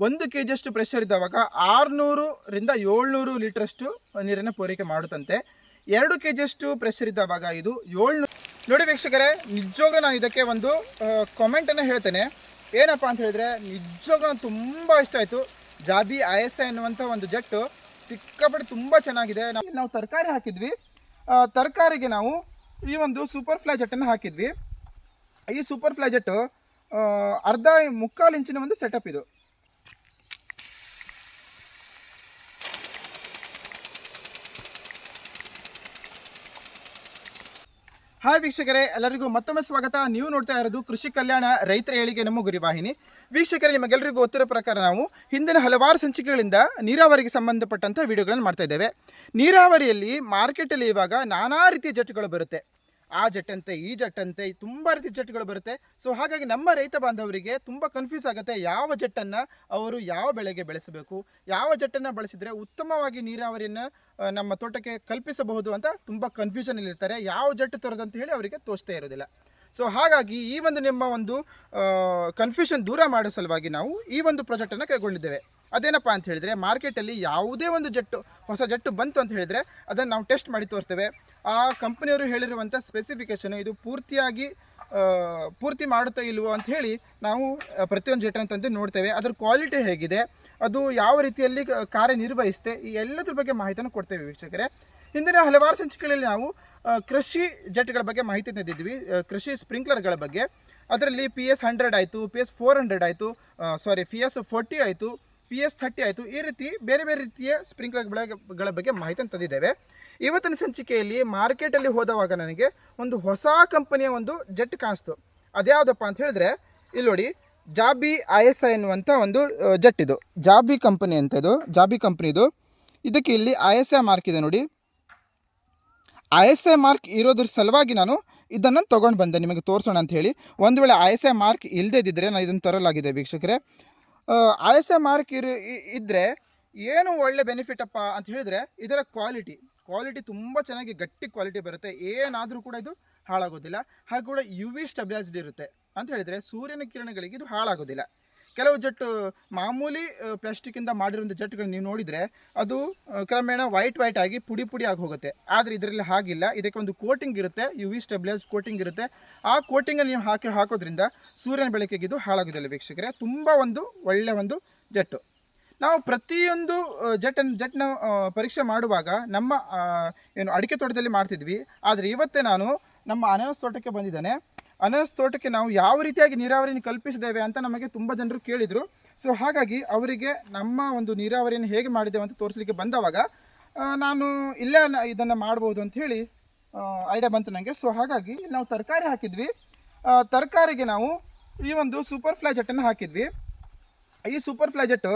1 K ಜಿಯಷ್ಟು pressure ಇದ್ದಾವಾಗ 600 ರಿಂದ 700 ಲೀಟರಷ್ಟು ನೀರನ್ನು ಪೂರೈಕೆ ಮಾಡುತ್ತಂತೆ. 2 ಕೆ ಜಿಯಷ್ಟು ಪ್ರೆಷರ್ ಇದ್ದಾವಾಗ ಇದು 700. ನೋಡಿ ವೀಕ್ಷಕರೇ, ನಿಜವಾಗ್ಲೂ ನಾನು ಇದಕ್ಕೆ ಒಂದು ಕಾಮೆಂಟನ್ನು ಹೇಳ್ತೇನೆ. ಏನಪ್ಪ ಅಂತ ಹೇಳಿದ್ರೆ, ನಿಜವಾಗ್ಲೂ ನನಗೆ ತುಂಬ ಇಷ್ಟ ಆಯಿತು. ಜಾಬಿ ISI ಅನ್ನುವಂಥ ಒಂದು ಜೆಟ್ಟು ಸಿಕ್ಕಾಪಟ್ಟೆ ತುಂಬ ಚೆನ್ನಾಗಿದೆ. ನಾವು ತರಕಾರಿ ಹಾಕಿದ್ವಿ, ತರಕಾರಿಗೆ ನಾವು ಈ ಒಂದು ಸೂಪರ್ ಫ್ಲೈ ಜೆಟ್ಟನ್ನು ಹಾಕಿದ್ವಿ. ಈ ಸೂಪರ್ ಫ್ಲೈ ಜೆಟ್ಟು ಮುಕ್ಕಾಲು ಇಂಚಿನ ಒಂದು ಸೆಟಪ್ ಇದು. ಹಾಯ್ ವೀಕ್ಷಕರೇ, ಎಲ್ಲರಿಗೂ ಮತ್ತೊಮ್ಮೆ ಸ್ವಾಗತ. ನೀವು ನೋಡ್ತಾ ಇರೋದು ಕೃಷಿ ಕಲ್ಯಾಣ ರೈತರ ಏಳಿಗೆ ನಮ್ಮ ಗುರಿ ವಾಹಿನಿ. ವೀಕ್ಷಕರೇ, ನಿಮಗೆಲ್ಲರಿಗೂ ಗೊತ್ತಿರೋ ಪ್ರಕಾರ ನಾವು ಹಿಂದಿನ ಹಲವಾರು ಸಂಚಿಕೆಗಳಿಂದ ನೀರಾವರಿಗೆ ಸಂಬಂಧಪಟ್ಟಂಥ ವಿಡಿಯೋಗಳನ್ನು ಮಾಡ್ತಾ ಇದ್ದೇವೆ. ನೀರಾವರಿಯಲ್ಲಿ ಮಾರ್ಕೆಟಲ್ಲಿ ಇವಾಗ ನಾನಾ ರೀತಿಯ ಜೆಟ್ಗಳು ಬರುತ್ತೆ. ಆ ಜೆಟ್ಟಂತೆ ಈ ಜೆಟ್ಟಂತೆ ತುಂಬ ರೀತಿಯ ಜೆಟ್ಗಳು ಬರುತ್ತೆ. ಸೊ ಹಾಗಾಗಿ ನಮ್ಮ ರೈತ ಬಾಂಧವರಿಗೆ ತುಂಬ ಕನ್ಫ್ಯೂಸ್ ಆಗುತ್ತೆ, ಯಾವ ಜೆಟ್ಟನ್ನು ಅವರು ಯಾವ ಬೆಳೆಗೆ ಬೆಳೆಸಬೇಕು, ಯಾವ ಜೆಟ್ಟನ್ನು ಬಳಸಿದರೆ ಉತ್ತಮವಾಗಿ ನೀರಾವರಿಯನ್ನು ನಮ್ಮ ತೋಟಕ್ಕೆ ಕಲ್ಪಿಸಬಹುದು ಅಂತ ತುಂಬ ಕನ್ಫ್ಯೂಷನಲ್ಲಿರ್ತಾರೆ. ಯಾವ ಜೆಟ್ ತರೋದಂತ ಹೇಳಿ ಅವರಿಗೆ ತೋಚ್ತಾ ಇರೋದಿಲ್ಲ. ಸೊ ಹಾಗಾಗಿ ಈ ಒಂದು ನಿಮ್ಮ ಒಂದು ಕನ್ಫ್ಯೂಷನ್ ದೂರ ಮಾಡೋ ಸಲುವಾಗಿ ನಾವು ಈ ಒಂದು ಪ್ರಾಜೆಕ್ಟನ್ನು ಕೈಗೊಂಡಿದ್ದೇವೆ. ಅದೇನಪ್ಪ ಅಂತ ಹೇಳಿದರೆ, ಮಾರ್ಕೆಟಲ್ಲಿ ಯಾವುದೇ ಒಂದು ಹೊಸ ಜೆಟ್ಟು ಬಂತು ಅಂತ ಹೇಳಿದರೆ ಅದನ್ನು ನಾವು ಟೆಸ್ಟ್ ಮಾಡಿ ತೋರಿಸ್ತೇವೆ. ಆ ಕಂಪನಿಯವರು ಹೇಳಿರುವಂಥ ಸ್ಪೆಸಿಫಿಕೇಷನು ಇದು ಪೂರ್ತಿ ಮಾಡುತ್ತಾ ಇಲ್ವೋ ಅಂತ ಹೇಳಿ ನಾವು ಪ್ರತಿಯೊಂದು ಜೆಟ್ಟನ್ನು ತಂದು ನೋಡ್ತೇವೆ. ಅದರ ಕ್ವಾಲಿಟಿ ಹೇಗಿದೆ, ಅದು ಯಾವ ರೀತಿಯಲ್ಲಿ ಕಾರ್ಯನಿರ್ವಹಿಸುತ್ತೆ, ಈ ಎಲ್ಲದ್ರ ಬಗ್ಗೆ ಮಾಹಿತಿಯನ್ನು ಕೊಡ್ತೇವೆ ವೀಕ್ಷಕರೇ. ಹಿಂದಿನ ಹಲವಾರು ಸಂಚಿಕೆಗಳಲ್ಲಿ ನಾವು ಕೃಷಿ ಜೆಟ್ಗಳ ಬಗ್ಗೆ ಮಾಹಿತಿ ತಂದಿದ್ವಿ, ಕೃಷಿ ಸ್ಪ್ರಿಂಕ್ಲರ್ಗಳ ಬಗ್ಗೆ. ಅದರಲ್ಲಿ PS 100 ಆಯಿತು, PS 400 ಆಯಿತು, PS 40 ಆಯಿತು, PS 30 ಆಯಿತು. ಈ ರೀತಿ ಬೇರೆ ಬೇರೆ ರೀತಿಯ ಸ್ಪ್ರಿಂಕ್ಲರ್ಗಳ ಬಗ್ಗೆ ಮಾಹಿತಿಯನ್ನು ತಂದಿದ್ದೇವೆ. ಇವತ್ತಿನ ಸಂಚಿಕೆಯಲ್ಲಿ ಮಾರ್ಕೆಟಲ್ಲಿ ಹೋದವಾಗ ನನಗೆ ಒಂದು ಹೊಸ ಕಂಪನಿಯ ಒಂದು ಜೆಟ್ ಕಾಣಿಸ್ತು. ಅದ್ಯಾವುದಪ್ಪ ಅಂತ ಹೇಳಿದ್ರೆ, ಇಲ್ಲಿ ನೋಡಿ, ಜಾಬಿ ISI ಎನ್ನುವಂಥ ಒಂದು ಜೆಟ್ ಇದು. ಜಾಬಿ ಕಂಪನಿ ಅಂತ ಇದು, ಜಾಬಿ ಕಂಪ್ನಿದು. ಇದಕ್ಕೆ ಇಲ್ಲಿ ISI ಮಾರ್ಕ್ ಇದೆ ನೋಡಿ. ISI ಮಾರ್ಕ್ ಇರೋದ್ರ ಸಲುವಾಗಿ ನಾನು ಇದನ್ನು ತೊಗೊಂಡು ಬಂದೆ ನಿಮಗೆ ತೋರಿಸೋಣ ಅಂತ ಹೇಳಿ. ಒಂದು ವೇಳೆ ISI ಮಾರ್ಕ್ ಇಲ್ಲದೇ ಇದ್ದಿದ್ರೆ ನಾನು ಇದನ್ನು ತರಲಾಗಿದೆ ವೀಕ್ಷಕರೇ. ISI ಮಾರ್ಕ್ ಇದ್ದರೆ ಏನು ಒಳ್ಳೆ ಬೆನಿಫಿಟಪ್ಪ ಅಂತ ಹೇಳಿದರೆ, ಇದರ ಕ್ವಾಲಿಟಿ ತುಂಬ ಚೆನ್ನಾಗಿ ಗಟ್ಟಿ ಕ್ವಾಲಿಟಿ ಬರುತ್ತೆ. ಏನಾದರೂ ಕೂಡ ಇದು ಹಾಳಾಗೋದಿಲ್ಲ. ಹಾಗೂ ಕೂಡ UV ಸ್ಟೆಬಿಲೈಸ್ಡ್ ಇರುತ್ತೆ ಅಂತ ಹೇಳಿದರೆ ಸೂರ್ಯನ ಕಿರಣಗಳಿಗೆ ಇದು ಹಾಳಾಗೋದಿಲ್ಲ. ಕೆಲವು ಜೆಟ್ಟು ಮಾಮೂಲಿ ಪ್ಲಾಸ್ಟಿಕ್ಕಿಂದ ಮಾಡಿರುವಂಥ ಜೆಟ್ಗಳು ನೀವು ನೋಡಿದರೆ ಅದು ಕ್ರಮೇಣ ವೈಟ್ ಆಗಿ ಪುಡಿ ಆಗಿ ಹೋಗುತ್ತೆ. ಆದರೆ ಇದರಲ್ಲಿ ಹಾಗಿಲ್ಲ. ಇದಕ್ಕೆ ಒಂದು ಕೋಟಿಂಗ್ ಇರುತ್ತೆ, UV ಸ್ಟೆಬಿಲೈಸ್ಡ್ ಕೋಟಿಂಗ್ ಇರುತ್ತೆ. ಆ ಕೋಟಿಂಗನ್ನು ನೀವು ಹಾಕೋದ್ರಿಂದ ಸೂರ್ಯನ ಬೆಳಕಿಗೆ ಇದು ಹಾಳಾಗೋದಿಲ್ಲ ವೀಕ್ಷಕರೇ. ತುಂಬ ಒಂದು ಒಳ್ಳೆಯ ಒಂದು ಜೆಟ್ಟು. ನಾವು ಪ್ರತಿಯೊಂದು ಜೆಟ್ನ ಪರೀಕ್ಷೆ ಮಾಡುವಾಗ ನಮ್ಮ ಅಡಿಕೆ ತೋಟದಲ್ಲಿ ಮಾಡ್ತಿದ್ವಿ. ಆದರೆ ಇವತ್ತೇ ನಾನು ನಮ್ಮ ಅನಾನಸ್ ತೋಟಕ್ಕೆ ಬಂದಿದ್ದೇನೆ. ಅನಾನಸ್ ತೋಟಕ್ಕೆ ನಾವು ಯಾವ ರೀತಿಯಾಗಿ ನೀರಾವರಿಯನ್ನು ಕಲ್ಪಿಸಿದ್ದೇವೆ ಅಂತ ನಮಗೆ ತುಂಬ ಜನರು ಕೇಳಿದರು. ಸೊ ಹಾಗಾಗಿ ಅವರಿಗೆ ನಮ್ಮ ಒಂದು ನೀರಾವರಿಯನ್ನು ಹೇಗೆ ಮಾಡಿದ್ದೇವೆ ಅಂತ ತೋರಿಸಲಿಕ್ಕೆ ಬಂದವಾಗ ನಾನು ಇಲ್ಲೇ ಇದನ್ನು ಮಾಡ್ಬೋದು ಅಂಥೇಳಿ ಐಡಿಯಾ ಬಂತು ನನಗೆ. ಸೊ ಹಾಗಾಗಿ ನಾವು ತರಕಾರಿ ಹಾಕಿದ್ವಿ. ತರಕಾರಿಗೆ ನಾವು ಈ ಒಂದು ಸೂಪರ್ ಫ್ಲೈ ಜೆಟ್ಟನ್ನು ಹಾಕಿದ್ವಿ. ಈ ಸೂಪರ್ ಫ್ಲೈ ಜೆಟ್ಟು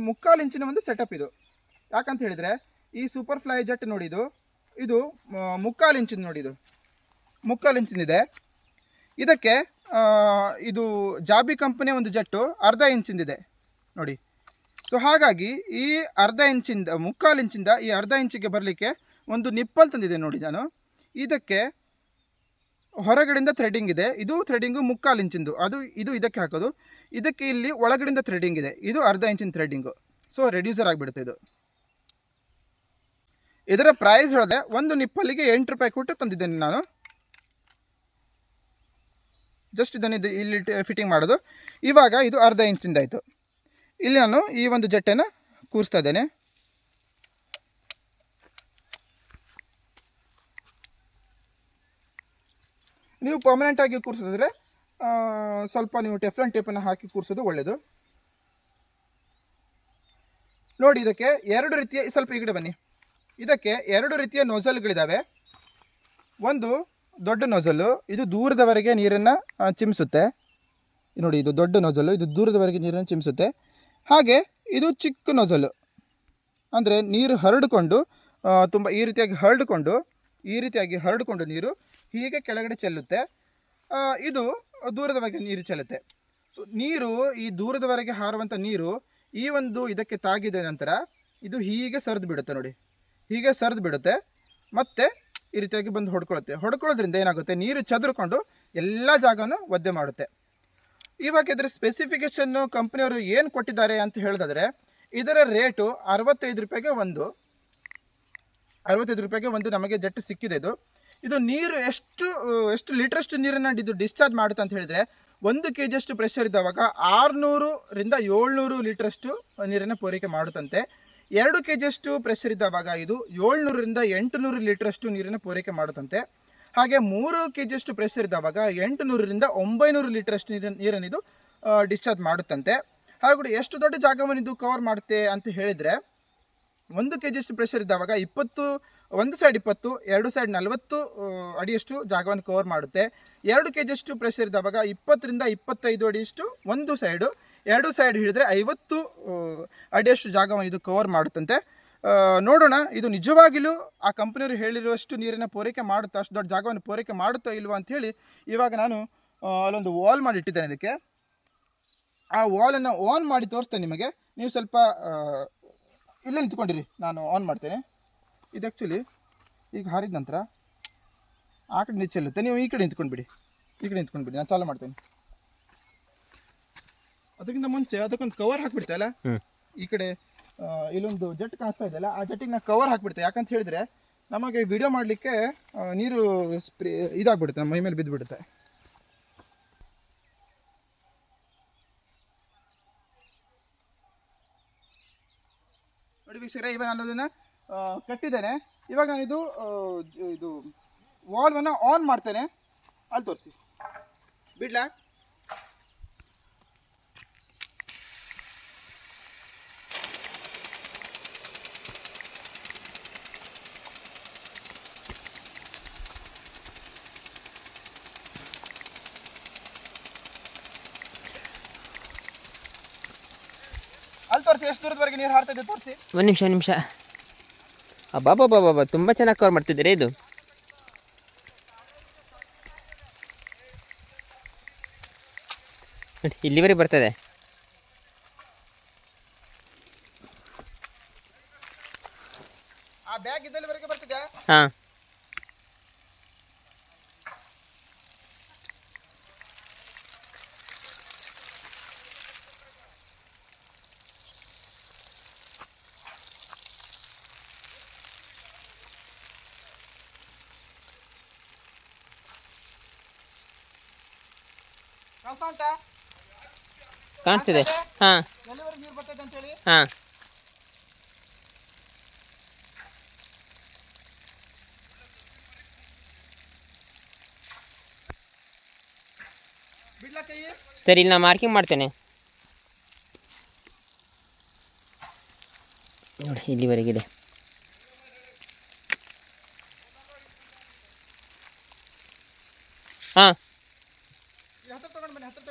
ಮುಕ್ಕಾಲು ಇಂಚಿನ ಒಂದು ಸೆಟಪ್ ಇದು. ಯಾಕಂತ ಹೇಳಿದರೆ, ಈ ಸೂಪರ್ ಫ್ಲೈ ಜೆಟ್ ನೋಡಿ, ಇದು ಮುಕ್ಕಾಲು ಇಂಚಿನ ನೋಡಿ, ಇದು ಮುಕ್ಕಾಲು ಇಂಚಿಂದಿದೆ. ಇದಕ್ಕೆ ಇದು ಜಾಬಿ ಕಂಪನಿಯ ಒಂದು ಜೆಟ್ಟು ಅರ್ಧ ಇಂಚಿಂದಿದೆ ನೋಡಿ. ಸೊ ಹಾಗಾಗಿ ಈ ಮುಕ್ಕಾಲು ಇಂಚಿಂದ ಈ ಅರ್ಧ ಇಂಚಿಗೆ ಬರಲಿಕ್ಕೆ ಒಂದು ನಿಪ್ಪಲ್ ತಂದಿದೆ ನೋಡಿ ನಾನು. ಇದಕ್ಕೆ ಹೊರಗಡೆಯಿಂದ ಥ್ರೆಡಿಂಗ್ ಇದೆ. ಇದು ಥ್ರೆಡಿಂಗು ಮುಕ್ಕಾಲು ಇಂಚಿಂದು, ಇದು ಇದಕ್ಕೆ ಹಾಕೋದು. ಇದಕ್ಕೆ ಇಲ್ಲಿ ಒಳಗಡೆಯಿಂದ ಥ್ರೆಡಿಂಗ್ ಇದೆ. ಇದು ಅರ್ಧ ಇಂಚಿನ ಥ್ರೆಡಿಂಗು. ಸೊ ರೆಡ್ಯೂಸರ್ ಆಗಿಬಿಡುತ್ತೆ ಇದು. ಇದರ ಪ್ರೈಸ್ ಹೇಳಿದೆ, ಒಂದು ನಿಪ್ಪಲ್ಲಿಗೆ 8 ರೂಪಾಯಿ ಕೊಟ್ಟು ತಂದಿದ್ದೇನೆ ನಾನು. ಜಸ್ಟ್ ಇದನ್ನು ಇಲ್ಲಿ ಫಿಟ್ಟಿಂಗ್ ಮಾಡೋದು. ಇವಾಗ ಇದು ಅರ್ಧ ಇಂಚಿಂದಾಯಿತು. ಇಲ್ಲಿ ನಾನು ಈ ಒಂದು ಜೆಟ್ಟನ್ನು ಕೂರಿಸ್ತಾ ಇದ್ದೇನೆ. ನೀವು ಪರ್ಮನೆಂಟಾಗಿ ಕೂರಿಸೋದಾದರೆ ಸ್ವಲ್ಪ ನೀವು ಟೆಫ್ಲಾನ್ ಟೇಪನ್ನು ಹಾಕಿ ಕೂರಿಸೋದು ಒಳ್ಳೆಯದು. ನೋಡಿ, ಇದಕ್ಕೆ 2 ರೀತಿಯ, ಸ್ವಲ್ಪ ಈ ಕಡೆ ಬನ್ನಿ. ಇದಕ್ಕೆ 2 ರೀತಿಯ ನೋಸಲ್ಗಳಿದ್ದಾವೆ. ಒಂದು ದೊಡ್ಡ ನೋಸಲ್ಲು, ಇದು ದೂರದವರೆಗೆ ನೀರನ್ನು ಚಿಮ್ಮಿಸುತ್ತೆ ನೋಡಿ. ಇದು ದೊಡ್ಡ ನೋಸಲ್ಲು, ಇದು ದೂರದವರೆಗೆ ನೀರನ್ನು ಚಿಮ್ಮಿಸುತ್ತೆ. ಹಾಗೆ ಇದು ಚಿಕ್ಕ ನೋಸಲ್ಲು, ಅಂದರೆ ನೀರು ಹರಡಿಕೊಂಡು ತುಂಬ ಈ ರೀತಿಯಾಗಿ ಹರಡಿಕೊಂಡು ನೀರು ಹೀಗೆ ಕೆಳಗಡೆ ಚೆಲ್ಲುತ್ತೆ. ಇದು ದೂರದವರೆಗೆ ನೀರು ಚೆಲ್ಲುತ್ತೆ. ಸೊ ನೀರು ಈ ದೂರದವರೆಗೆ ಹಾರುವಂಥ ನೀರು ಈ ಒಂದು ಇದಕ್ಕೆ ತಾಗಿದ ನಂತರ ಇದು ಹೀಗೆ ಸರಿದು ಬಿಡುತ್ತೆ ನೋಡಿ. ಹೀಗೆ ಸರಿದು ಬಿಡುತ್ತೆ, ಮತ್ತು ಈ ರೀತಿಯಾಗಿ ಬಂದು ಹೊಡ್ಕೊಳ್ಳೋದ್ರಿಂದ ಏನಾಗುತ್ತೆ, ನೀರು ಚದುರಿಕೊಂಡು ಎಲ್ಲ ಜಾಗನೂ ಒದ್ದೆ ಮಾಡುತ್ತೆ. ಇವಾಗ ಇದರ ಸ್ಪೆಸಿಫಿಕೇಶನ್ನು ಕಂಪ್ನಿಯವರು ಏನು ಕೊಟ್ಟಿದ್ದಾರೆ ಅಂತ ಹೇಳಿದ್ರೆ, ಇದರ ರೇಟು 65 ರೂಪಾಯಿಗೆ ಒಂದು 65 ರೂಪಾಯಿಗೆ ಒಂದು ನಮಗೆ ಜೆಟ್ ಸಿಕ್ಕಿದೆ. ಇದು ನೀರು ಎಷ್ಟು ಲೀಟ್ರಷ್ಟು ನೀರನ್ನು ಇದು ಡಿಸ್ಚಾರ್ಜ್ ಮಾಡುತ್ತೆ ಅಂತ ಹೇಳಿದರೆ, 1 kg ಅಷ್ಟು ಪ್ರೆಷರ್ ಇದ್ದಾವಾಗ 600 ರಿಂದ 700 ಲೀಟ್ರಷ್ಟು ನೀರನ್ನು ಪೂರೈಕೆ ಮಾಡುತ್ತಂತೆ. 2 kg ಅಷ್ಟು ಪ್ರೆಷರ್ ಇದ್ದಾವಾಗ ಇದು 700 ರಿಂದ 800 ಲೀಟ್ರಷ್ಟು ನೀರನ್ನು ಪೂರೈಕೆ ಮಾಡುತ್ತಂತೆ. ಹಾಗೆ 3 kg ಅಷ್ಟು ಪ್ರೆಷರ್ ಇದ್ದಾವಾಗ 800 ರಿಂದ 900 ಲೀಟ್ರಷ್ಟು ನೀರನ್ನು ಇದು ಡಿಸ್ಚಾರ್ಜ್ ಮಾಡುತ್ತಂತೆ. ಹಾಗೂ ಎಷ್ಟು ದೊಡ್ಡ ಜಾಗವನ್ನು ಇದು ಕವರ್ ಮಾಡುತ್ತೆ ಅಂತ ಹೇಳಿದರೆ, 1 kg ಅಷ್ಟು ಪ್ರೆಷರ್ ಇದ್ದಾವಾಗ 20 ಒಂದು ಸೈಡ್ 20 ಎರಡು ಸೈಡ್ 40 ಅಡಿಯಷ್ಟು ಜಾಗವನ್ನು ಕವರ್ ಮಾಡುತ್ತೆ. 2 kg ಅಷ್ಟು ಪ್ರೆಷರ್ ಇದ್ದಾವಾಗ 20 ರಿಂದ 25 ಅಡಿಯಷ್ಟು ಒಂದು ಸೈಡು, ಎರಡು ಸೈಡ್ ಹಿಡಿದ್ರೆ 50 ಅಡಿಯಷ್ಟು ಜಾಗವನ್ನು ಇದು ಕವರ್ ಮಾಡುತ್ತಂತೆ. ನೋಡೋಣ ಇದು ನಿಜವಾಗಿಯೂ ಆ ಕಂಪ್ನಿಯವರು ಹೇಳಿರುವಷ್ಟು ನೀರನ್ನು ಪೂರೈಕೆ ಮಾಡುತ್ತಾ, ಅಷ್ಟು ದೊಡ್ಡ ಜಾಗವನ್ನು ಪೂರೈಕೆ ಮಾಡುತ್ತಾ ಇಲ್ವಾ ಅಂಥೇಳಿ ಇವಾಗ ನಾನು ಅಲ್ಲೊಂದು ವಾಲ್ ಮಾಡಿ ಇಟ್ಟಿದ್ದೇನೆ. ಇದಕ್ಕೆ ಆ ವಾಲನ್ನು ಆನ್ ಮಾಡಿ ತೋರಿಸ್ತೇನೆ ನಿಮಗೆ. ನೀವು ಸ್ವಲ್ಪ ಇಲ್ಲೇ ನಿಂತ್ಕೊಂಡಿರಿ, ನಾನು ಆನ್ ಮಾಡ್ತೇನೆ. ಇದು ಆ್ಯಕ್ಚುಲಿ ಈಗ ಹಾರಿದ ನಂತರ ಆ ಕಡೆ ನಿಚ್ಚೆಲ್ಲುತ್ತೆ, ನೀವು ಈ ಕಡೆ ನಿಂತ್ಕೊಂಡ್ಬಿಡಿ, ನಾನು ಚಾಲು ಮಾಡ್ತೇನೆ. ಅದಕ್ಕಿಂತ ಮುಂಚೆ ಅದಕ್ಕೊಂದು ಕವರ್ ಹಾಕಿಬಿಡ್ತೇಲ್ಲ, ಈ ಕಡೆ ಇಲ್ಲೊಂದು ಜೆಟ್ ಕಾಣಿಸ್ತಾ ಇದೆಯಲ್ಲ, ಆ ಜೆಟ್ಟಿಗೆ ನಾನು ಕವರ್ ಹಾಕಿಬಿಡ್ತೆ. ಯಾಕಂತ ಹೇಳಿದರೆ ನಮಗೆ ವಿಡಿಯೋ ಮಾಡಲಿಕ್ಕೆ ನೀರು ಇದಾಗ್ಬಿಡುತ್ತೆ, ನಮ್ಮ ಮೈ ಮೇಲೆ ಬಿದ್ದುಬಿಡುತ್ತೆ. ನೋಡಿ ವೀಕ್ಷಕರೇ, ಇವಾಗ ನಾನು ಅದನ್ನು ಕಟ್ಟಿದ್ದೇನೆ. ಇವಾಗ ನಾನು ಇದು ವಾಲ್ವನ್ನು ಆನ್ ಮಾಡ್ತೇನೆ. ಅಲ್ಲಿ ತೋರಿಸಿ, ಬಿಡ್ಲಾ? ಅಲ್ಲಿ ತೋರಿಸಿ, ಎಷ್ಟು ದೂರದವರೆಗೆ ನೀರು ಹಾರ್ತಾ ಇದೆ ತೋರಿಸಿ. ಒಂದು ನಿಮಿಷ. ಅಬ್ಬಾ ತುಂಬ ಚೆನ್ನಾಗಿ ಕವರ್ ಮಾಡ್ತಿದ್ದೀರಾ ಇದು. ಇಲ್ಲಿವರೆಗೆ ಬರ್ತದೆ. ಆ ಬ್ಯಾಗ್ ಇದ್ದಲ್ಲಿವರೆಗೆ ಬರ್ತಿದ್ಯಾ? ಹಾಂ. ಕಾಣಿಸ್ತಿದೆ. ಹಾಂ ಎಲ್ಲಿವರೆಗೆ ನೀರು ಬರ್ತದೆ ಅಂತ ಹೇಳಿ. ಹಾಂ. ಬಿಡ್ಲಾ ಕೈ? ಸರಿ, ಇಲ್ಲಿ ನಾನು ಮಾರ್ಕಿಂಗ್ ಮಾಡ್ತೇನೆ. ನೋಡಿ ಇಲ್ಲಿವರೆಗಿದೆ. ಹಾಂ, ಹತ್ರ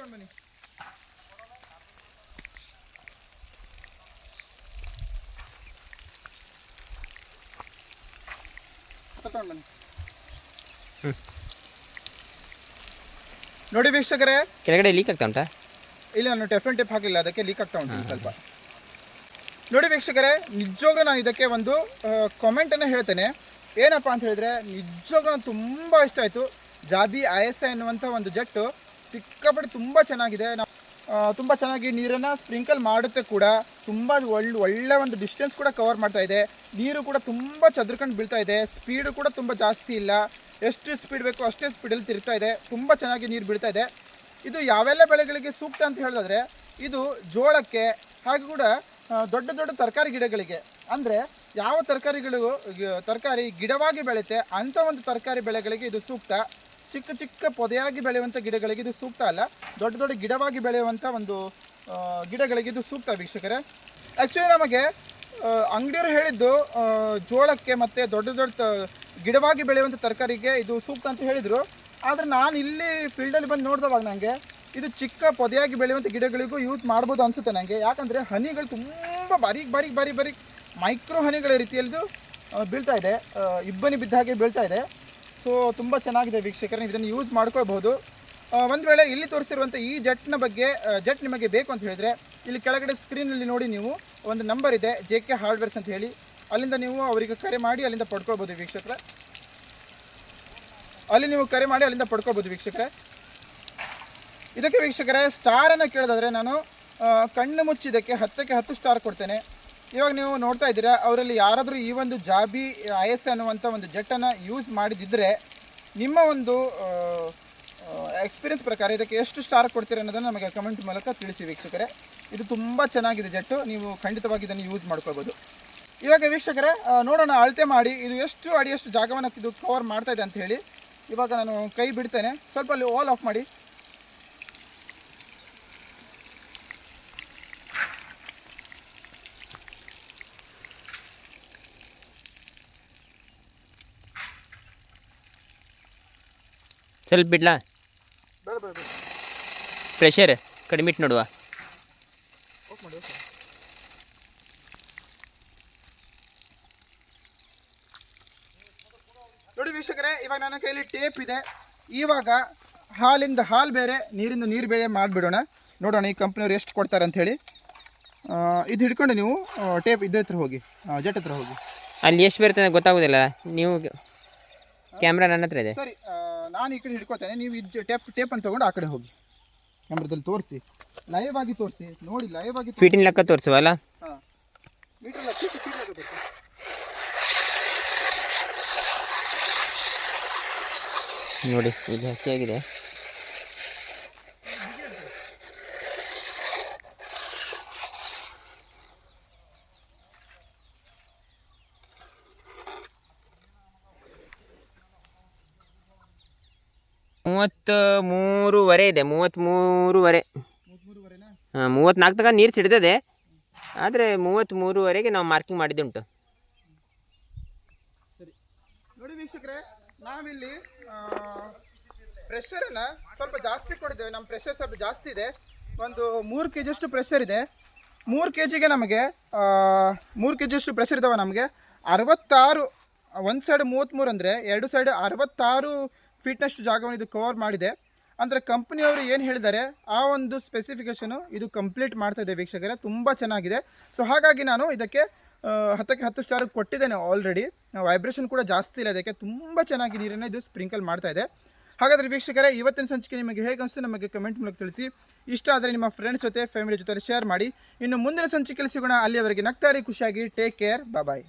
ತಗೊಂಡು ಬನ್ನಿ. ನೋಡಿ ವೀಕ್ಷಕರೇ, ಕೆಳಗಡೆ ಲೀಕ್ ಆಗ್ತಾ ಉಂಟಾ? ಇಲ್ಲ, ನಾನು ಟೆಫ್ಲನ್ ಟೇಪ್ ಹಾಕಿಲ್ಲ, ಅದಕ್ಕೆ ಲೀಕ್ ಆಗ್ತಾ ಉಂಟು ಸ್ವಲ್ಪ. ನೋಡಿ ವೀಕ್ಷಕರೇ, ನಿಜವಾಗ್ಲೂ ನಾನು ಇದಕ್ಕೆ ಒಂದು ಕಾಮೆಂಟನ್ನು ಹೇಳ್ತೇನೆ. ಏನಪ್ಪ ಅಂತ ಹೇಳಿದ್ರೆ, ನಿಜವಾಗ್ಲೂ ನನಗೆ ತುಂಬ ಇಷ್ಟ ಆಯಿತು. ಜಾಬಿ ISI ಎನ್ನುವಂಥ ಒಂದು ಜೆಟ್ಟು ಸಿಕ್ಕಾಪಟ್ಟೆ ತುಂಬ ಚೆನ್ನಾಗಿದೆ. ತುಂಬ ಚೆನ್ನಾಗಿ ನೀರನ್ನು ಸ್ಪ್ರಿಂಕಲ್ ಮಾಡುತ್ತೆ ಕೂಡ. ತುಂಬ ಒಳ್ಳೆ ಒಂದು ಡಿಸ್ಟೆನ್ಸ್ ಕೂಡ ಕವರ್ ಮಾಡ್ತಾ ಇದೆ. ನೀರು ಕೂಡ ತುಂಬ ಚದುರ್ಕೊಂಡು ಬೀಳ್ತಾ ಇದೆ. ಸ್ಪೀಡು ಕೂಡ ತುಂಬ ಜಾಸ್ತಿ ಇಲ್ಲ, ಎಷ್ಟು ಸ್ಪೀಡ್ ಬೇಕೋ ಅಷ್ಟೇ ಸ್ಪೀಡಲ್ಲಿ ತಿರುಗ್ತಾ ಇದೆ. ತುಂಬ ಚೆನ್ನಾಗಿ ನೀರು ಬೀಳ್ತಾ ಇದೆ. ಇದು ಯಾವೆಲ್ಲ ಬೆಳೆಗಳಿಗೆ ಸೂಕ್ತ ಅಂತ ಹೇಳಿದ್ರೆ, ಇದು ಜೋಳಕ್ಕೆ ಹಾಗೂ ಕೂಡ ದೊಡ್ಡ ದೊಡ್ಡ ತರಕಾರಿ ಗಿಡಗಳಿಗೆ, ಅಂದರೆ ಯಾವ ತರಕಾರಿ ಗಿಡವಾಗಿ ಬೆಳೆಯುತ್ತೆ ಅಂಥ ಒಂದು ತರಕಾರಿ ಬೆಳೆಗಳಿಗೆ ಇದು ಸೂಕ್ತ. ಚಿಕ್ಕ ಚಿಕ್ಕ ಪೊದೆಯಾಗಿ ಬೆಳೆಯುವಂಥ ಗಿಡಗಳಿಗೆ ಇದು ಸೂಕ್ತ ಅಲ್ಲ, ದೊಡ್ಡ ದೊಡ್ಡ ಗಿಡವಾಗಿ ಬೆಳೆಯುವಂಥ ಒಂದು ಗಿಡಗಳಿಗೆ ಇದು ಸೂಕ್ತ ವೀಕ್ಷಕರೇ. ಆ್ಯಕ್ಚುಲಿ ನಮಗೆ ಅಂಗಡಿಯವರು ಹೇಳಿದ್ದು ಜೋಳಕ್ಕೆ ಮತ್ತು ದೊಡ್ಡ ದೊಡ್ಡ ಗಿಡವಾಗಿ ಬೆಳೆಯುವಂಥ ತರಕಾರಿಗೆ ಇದು ಸೂಕ್ತ ಅಂತ ಹೇಳಿದರು. ಆದರೆ ನಾನು ಇಲ್ಲಿ ಫೀಲ್ಡಲ್ಲಿ ಬಂದು ನೋಡಿದವಾಗ ನನಗೆ ಇದು ಚಿಕ್ಕ ಪೊದೆಯಾಗಿ ಬೆಳೆಯುವಂಥ ಗಿಡಗಳಿಗೂ ಯೂಸ್ ಮಾಡ್ಬೋದು ಅನಿಸುತ್ತೆ ನನಗೆ. ಯಾಕಂದರೆ ಹನಿಗಳು ತುಂಬ ಬಾರೀಕ್ ಮೈಕ್ರೋ ಹನಿಗಳ ರೀತಿಯಲ್ಲಿದು ಬೀಳ್ತಾ ಇದೆ, ಇಬ್ಬನಿ ಬಿದ್ದ ಹಾಗೆ ಬೀಳ್ತಾ ಇದೆ. ಸೊ ತುಂಬ ಚೆನ್ನಾಗಿದೆ ವೀಕ್ಷಕರೇ, ಇದನ್ನು ಯೂಸ್ ಮಾಡ್ಕೋಬಹುದು. ಒಂದು ವೇಳೆ ಇಲ್ಲಿ ತೋರಿಸಿರುವಂಥ ಈ ಜೆಟ್ ನಿಮಗೆ ಬೇಕು ಅಂತ ಹೇಳಿದರೆ, ಇಲ್ಲಿ ಕೆಳಗಡೆ ಸ್ಕ್ರೀನಲ್ಲಿ ನೋಡಿ, ನೀವು ಒಂದು ನಂಬರ್ ಇದೆ JK ಹಾರ್ಡ್ವೇರ್ಸ್ ಅಂತ ಹೇಳಿ, ಅಲ್ಲಿಂದ ನೀವು ಅವರಿಗೆ ಕರೆ ಮಾಡಿ ಅಲ್ಲಿಂದ ಪಡ್ಕೊಳ್ಬೋದು ವೀಕ್ಷಕರೇ. ಇದಕ್ಕೆ ವೀಕ್ಷಕರೇ ಸ್ಟಾರನ್ನು ಕೇಳೋದಾದರೆ ನಾನು ಕಣ್ಣು ಮುಚ್ಚಿದ್ದಕ್ಕೆ 10ಕ್ಕೆ 10 ಸ್ಟಾರ್ ಕೊಡ್ತೇನೆ. ಇವಾಗ ನೀವು ನೋಡ್ತಾ ಇದ್ದೀರಾ, ಅವರಲ್ಲಿ ಯಾರಾದರೂ ಈ ಒಂದು ಜಾಬಿ IS ಅನ್ನುವಂಥ ಒಂದು ಜೆಟ್ಟನ್ನು ಯೂಸ್ ಮಾಡಿದಿದ್ದರೆ ನಿಮ್ಮ ಒಂದು ಎಕ್ಸ್ಪೀರಿಯನ್ಸ್ ಪ್ರಕಾರ ಇದಕ್ಕೆ ಎಷ್ಟು ಸ್ಟಾರ್ ಕೊಡ್ತೀರ ಅನ್ನೋದನ್ನು ನಮಗೆ ಕಮೆಂಟ್ ಮೂಲಕ ತಿಳಿಸಿ ವೀಕ್ಷಕರೇ. ಇದು ತುಂಬ ಚೆನ್ನಾಗಿದೆ ಜೆಟ್ಟು, ನೀವು ಖಂಡಿತವಾಗಿ ಇದನ್ನು ಯೂಸ್ ಮಾಡ್ಕೋಬೋದು. ಇವಾಗ ವೀಕ್ಷಕರೇ ನೋಡೋಣ, ಅಳತೆ ಮಾಡಿ ಇದು ಎಷ್ಟು ಅಡಿಯಷ್ಟು ಜಾಗವನ್ನು ಇದು ಕವರ್ ಮಾಡ್ತಾ ಇದೆ ಅಂತ ಹೇಳಿ. ಇವಾಗ ನಾನು ಕೈ ಬಿಡ್ತೇನೆ, ಸ್ವಲ್ಪ ಅಲ್ಲಿ ಆಲ್ ಆಫ್ ಮಾಡಿ. ಸ್ವಲ್ಪ ಬಿಡ್ಲಾ? ಬೇಡ ಬೇಡ ಬೇಡ, ಪ್ರೆಷರ್ ಕಡಿಮೆ ಇಟ್ಟು ನೋಡುವ. ಆಫ್ ಮಾಡಿ. ಓಕೆ, ನೋಡಿ ವೀಕ್ಷಕರೇ, ಇವಾಗ ನನ್ನ ಕೈಯಲ್ಲಿ ಟೇಪ್ ಇದೆ. ಇವಾಗ ಹಾಲಿಂದ ಹಾಲು ಬೇರೆ, ನೀರಿಂದ ನೀರು ಬೇರೆ ಮಾಡಿಬಿಡೋಣ. ನೋಡೋಣ ಈ ಕಂಪ್ನಿಯವ್ರು ಎಷ್ಟು ಕೊಡ್ತಾರೆ ಅಂಥೇಳಿ. ಇದು ಹಿಡ್ಕೊಂಡು ನೀವು ಟೇಪ್ ಇದ್ರ ಹತ್ರ ಹೋಗಿ, ಜೆಟ್ ಹತ್ರ ಹೋಗಿ. ಅಲ್ಲಿ ಎಷ್ಟು ಬರ್ತದೆ ಗೊತ್ತಾಗೋದಿಲ್ಲ, ನೀವು ಕ್ಯಾಮ್ರಾ ನನ್ನ ಹತ್ರ ಇದೆ. ಸರಿ, ನಾನು ಈ ಕಡೆ ಹಿಡ್ಕೊತೇನೆ, ನೀವು ಇದು ಟೇಪನ್ನು ತೊಗೊಂಡು ಆ ಕಡೆ ಹೋಗಿ. ಕ್ಯಾಮ್ರಾದಲ್ಲಿ ತೋರಿಸಿ, ಲೈವ್ ಆಗಿ ತೋರಿಸಿ, ನೋಡಿ ಲೈವ್ ಆಗಿ. ಫೀಟಿನ ಲೆಕ್ಕ ತೋರಿಸುವಲ್ಲ? ಹಾಂ, ಮೀಟರ್ ಲೆಕ್ಕ ತೋರಿಸಿ. ನೋಡಿ ಇಲ್ಲಿ ಹಸಿಯಾಗಿದೆ. ಮೂವತ್ತೂವರೆ ಇದೆ. 33.5. ಹಾಂ, 34 ತನಕ ನೀರು ಸಿಡ್ತದೆ, ಆದರೆ 33ವರೆಗೆ ನಾವು ಮಾರ್ಕಿಂಗ್ ಮಾಡಿದ್ದುಂಟು. ಸರಿ, ನೋಡಿ ವೀಕ್ಷಕರೇ, ನಾವಿಲ್ಲಿ ಪ್ರೆಷರನ್ನು ಸ್ವಲ್ಪ ಜಾಸ್ತಿ ಕೊಟ್ಟಿದ್ದೇವೆ. ನಮ್ಮ ಪ್ರೆಷರ್ ಸ್ವಲ್ಪ ಜಾಸ್ತಿ ಇದೆ, ಒಂದು 3 kg ಅಷ್ಟು ಪ್ರೆಷರ್ ಇದೆ. 3 kgಗೆ ನಮಗೆ 3 kg ಅಷ್ಟು ಪ್ರೆಷರ್ ಇದ್ದಾವೆ. ನಮಗೆ 66, ಒಂದು ಸೈಡ್ 33 ಅಂದರೆ 2 ಸೈಡ್ 66 ಫೀಟ್ನಷ್ಟು ಜಾಗವನ್ನು ಇದು ಕವರ್ ಮಾಡಿದೆ. ಅಂದರೆ ಕಂಪ್ನಿಯವರು ಏನು ಹೇಳಿದ್ದಾರೆ ಆ ಒಂದು ಸ್ಪೆಸಿಫಿಕೇಷನು ಇದು ಕಂಪ್ಲೀಟ್ ಮಾಡ್ತಾ ಇದೆ ವೀಕ್ಷಕರೇ, ತುಂಬ ಚೆನ್ನಾಗಿದೆ. ಸೊ ಹಾಗಾಗಿ ನಾನು ಇದಕ್ಕೆ 10ಕ್ಕೆ 10 ಸ್ಟಾರ್ ಕೊಟ್ಟಿದ್ದೇನೆ ಆಲ್ರೆಡಿ. ವೈಬ್ರೇಷನ್ ಕೂಡ ಜಾಸ್ತಿ ಇಲ್ಲ, ಇದಕ್ಕೆ ತುಂಬ ಚೆನ್ನಾಗಿ ನೀರನ್ನು ಇದು ಸ್ಪ್ರಿಂಕಲ್ ಮಾಡ್ತಾ ಇದೆ. ಹಾಗಾದರೆ ವೀಕ್ಷಕರೇ, ಇವತ್ತಿನ ಸಂಚಿಕೆ ನಿಮಗೆ ಹೇಗೆ ಅನಿಸ್ತು ನಮಗೆ ಕಮೆಂಟ್ ಮೂಲಕ ತಿಳಿಸಿ. ಇಷ್ಟ ಆದರೆ ನಿಮ್ಮ ಫ್ರೆಂಡ್ಸ್ ಜೊತೆ, ಫ್ಯಾಮಿಲಿ ಜೊತೆ ಶೇರ್ ಮಾಡಿ. ಇನ್ನು ಮುಂದಿನ ಸಂಚಿಕೆಯಲ್ಲಿ ಸಿಗೋಣ. ಅಲ್ಲಿಯವರೆಗೆ ನಗ್ತಾರಿ, ಖುಷಿಯಾಗಿ, ಟೇಕ್ ಕೇರ್, ಬಾಯ್.